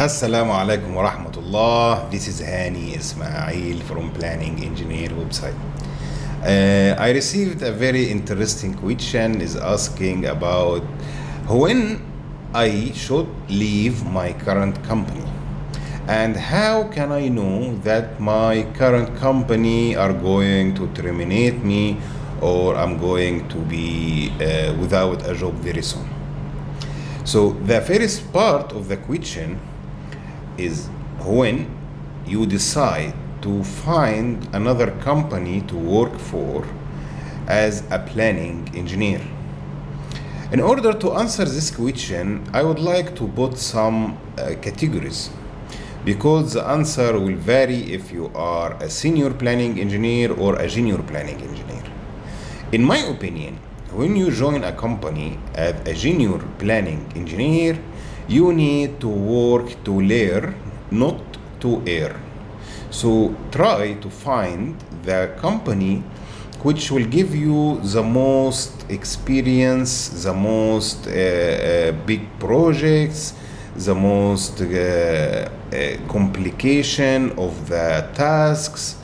Assalamu alaikum wa rahmatullah. This is Hani Ismail from Planning Engineer website. I received a very interesting question is asking about when I should leave my current company and how can I know that my current company are going to terminate me or I'm going to be without a job very soon. So the first part of the question is when you decide to find another company to work for as a planning engineer. In order to answer this question, I would like to put some categories because the answer will vary if you are a senior planning engineer or a junior planning engineer. In my opinion, when you join a company as a junior planning engineer, you need to work to learn, not to earn. So try to find the company which will give you the most experience, the most big projects, the most complication of the tasks.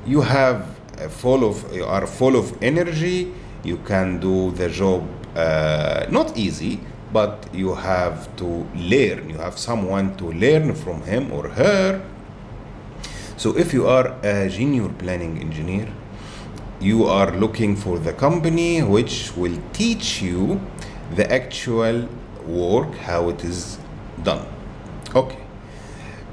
You are full of energy. You can do the job not easy, but you have to learn. You have someone to learn from him or her. So if you are a junior planning engineer, you are looking for the company which will teach you the actual work, how it is done. Okay.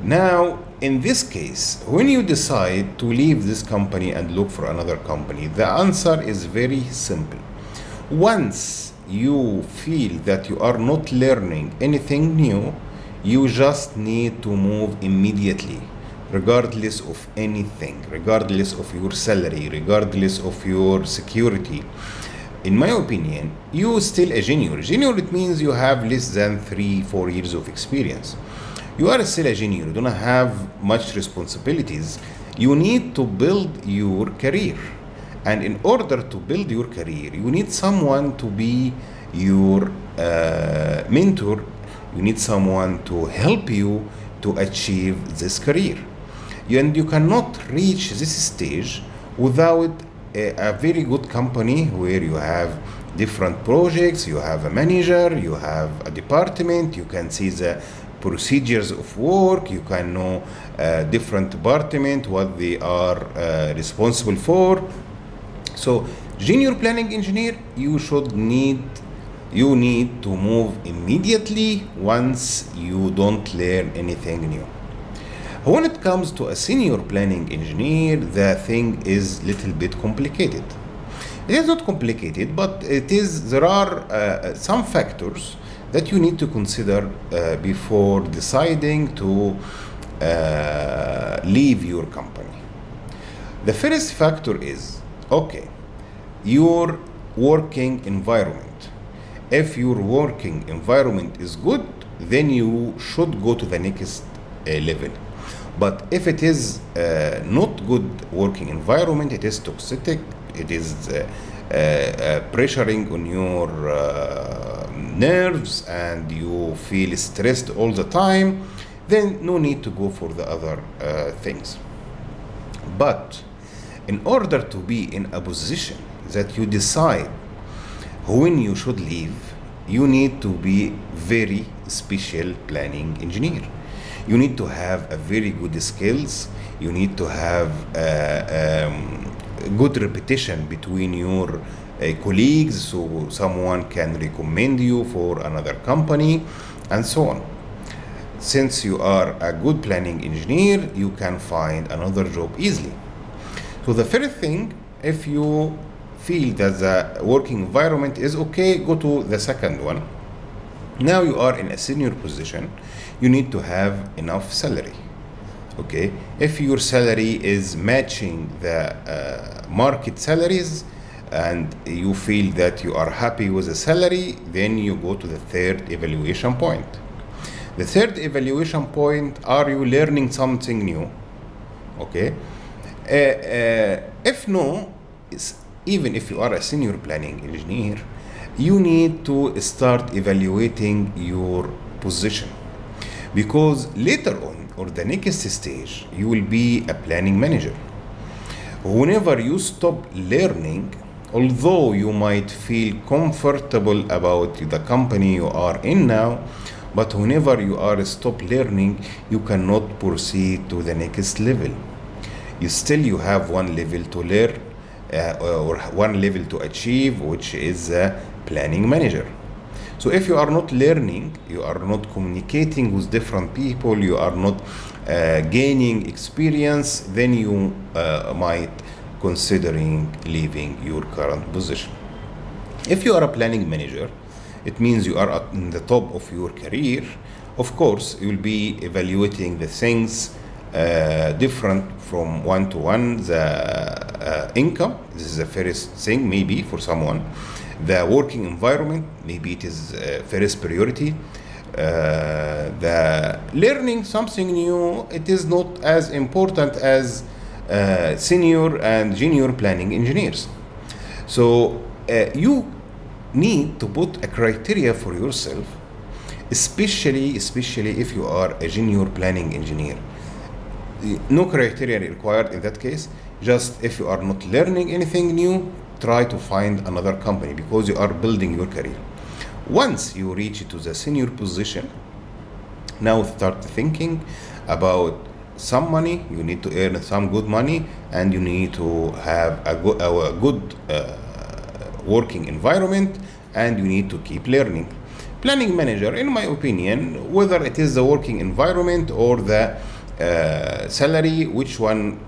Now, in this case, when you decide to leave this company and look for another company, the answer is very simple. Once you feel that you are not learning anything new, you just need to move immediately, regardless of anything, regardless of your salary, regardless of your security. In my opinion, you still a junior. Junior, it means you have less than 3-4 years of experience. You are still a junior, you don't have much responsibilities. You need to build your career. And in order to build your career, you need someone to be your mentor. You need someone to help you to achieve this career. And you cannot reach this stage without a very good company where you have different projects, you have a manager, you have a department, you can see the procedures of work, you can know different department, what they are responsible for. So junior planning engineer, you need to move immediately once you don't learn anything new. When it comes to a senior planning engineer, the thing is little bit complicated. It is not complicated, but there are some factors that you need to consider before deciding to leave your company. The first factor is, your working environment. If your working environment is good, then you should go to the next level. But if it is not good working environment, it is toxic, it is pressuring on your nerves and you feel stressed all the time, then no need to go for the other things. But in order to be in a position that you decide when you should leave, you need to be very special planning engineer. You need to have a very good skills. You need to have good reputation between your colleagues, so someone can recommend you for another company and so on. Since you are a good planning engineer, you can find another job easily. So the first thing, if you feel that the working environment is okay, go to the second one. Now you are in a senior position, you need to have enough salary. Okay, if your salary is matching the market salaries and you feel that you are happy with the salary, then you go to the third evaluation point. The third evaluation point, are you learning something new? Okay, if no, even if you are a senior planning engineer, you need to start evaluating your position. because later on, or the next stage, you will be a planning manager. Whenever you stop learning, although you might feel comfortable about the company you are in now, but whenever you are stop learning, you cannot proceed to the next level. You have one level to learn, or one level to achieve, which is a planning manager. So if you are not learning, you are not communicating with different people, you are not gaining experience, then you might considering leaving your current position. If you are a planning manager, it means you are in the top of your career. Of course, you will be evaluating the things different from one to one. The income, this is the first thing maybe for someone. The working environment, maybe it is first priority. The learning something new, it is not as important as senior and junior planning engineers. So you need to put a criteria for yourself, especially if you are a junior planning engineer. No criteria required in that case. Just if you are not learning anything new, try to find another company, because you are building your career. Once you reach to the senior position, now start thinking about some money. You need to earn some good money, and you need to have a good working environment, and you need to keep learning. Planning manager, in my opinion, whether it is the working environment or the salary, which one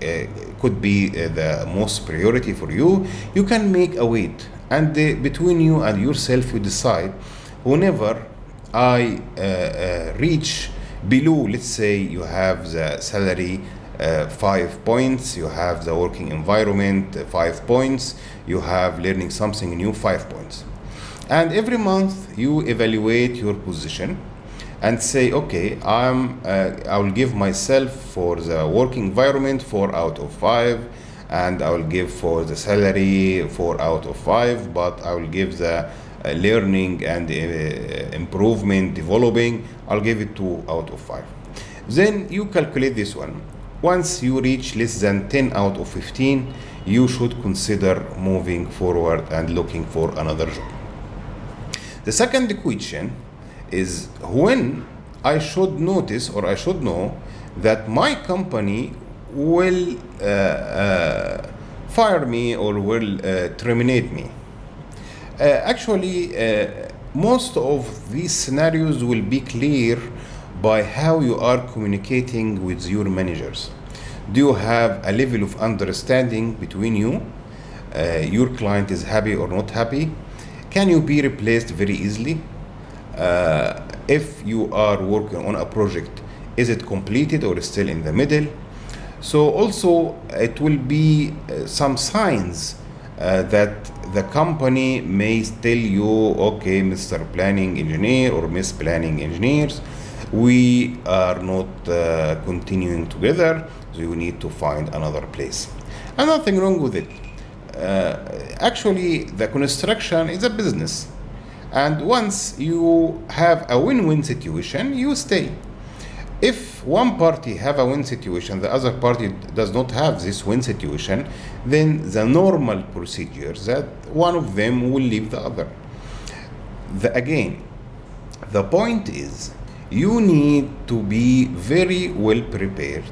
could be the most priority for you, you can make a weight, and between you and yourself you decide. Whenever I reach below, let's say you have the salary 5 points, you have the working environment 5 points, you have learning something new 5 points, and every month you evaluate your position and say, okay, I will give myself for the working environment 4 out of 5, and I will give for the salary 4 out of 5, but I will give the learning and improvement, developing, I'll give it 2 out of 5. Then you calculate this one. Once you reach less than 10 out of 15, you should consider moving forward and looking for another job. The second question is when I should notice, or I should know, that my company will fire me or will terminate me. Actually, most of these scenarios will be clear by how you are communicating with your managers. Do you have a level of understanding between you? Your client is happy or not happy? Can you be replaced very easily? If you are working on a project, is it completed or still in the middle? So also it will be some signs that the company may tell you, okay, Mr. Planning Engineer or Miss Planning Engineers, we are not continuing together, so you need to find another place. And nothing wrong with it. Actually, the construction is a business. And once you have a win-win situation, you stay. If one party have a win situation, the other party does not have this win situation, then the normal procedure that one of them will leave the other. Again, the point is you need to be very well prepared.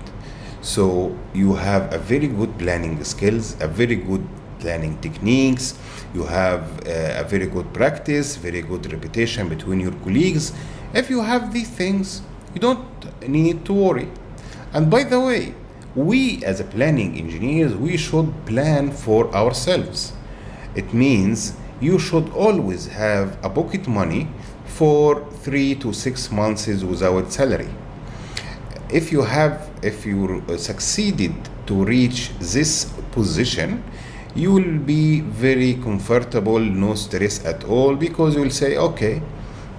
So you have a very good planning skills, a very good planning techniques, you have a very good practice, very good reputation between your colleagues. If you have these things, you don't need to worry. And by the way, we as a planning engineers, we should plan for ourselves. It means you should always have a pocket money for 3 to 6 months without salary. If you succeeded to reach this position, you will be very comfortable, no stress at all, because you will say, okay,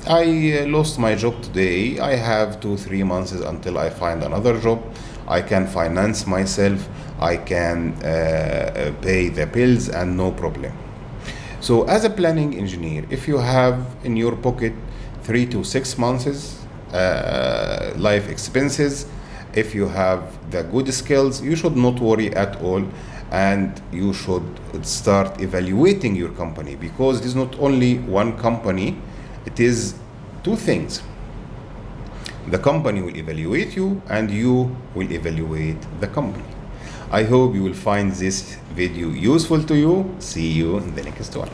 I lost my job today, I have 2-3 months until I find another job, I can finance myself, I can pay the bills, and no problem. So as a planning engineer, if you have in your pocket 3 to 6 months life expenses. If you have the good skills, you should not worry at all, and you should start evaluating your company, because it is not only one company, it is two things. The company will evaluate you and you will evaluate the company. I hope you will find this video useful to you. See you in the next one.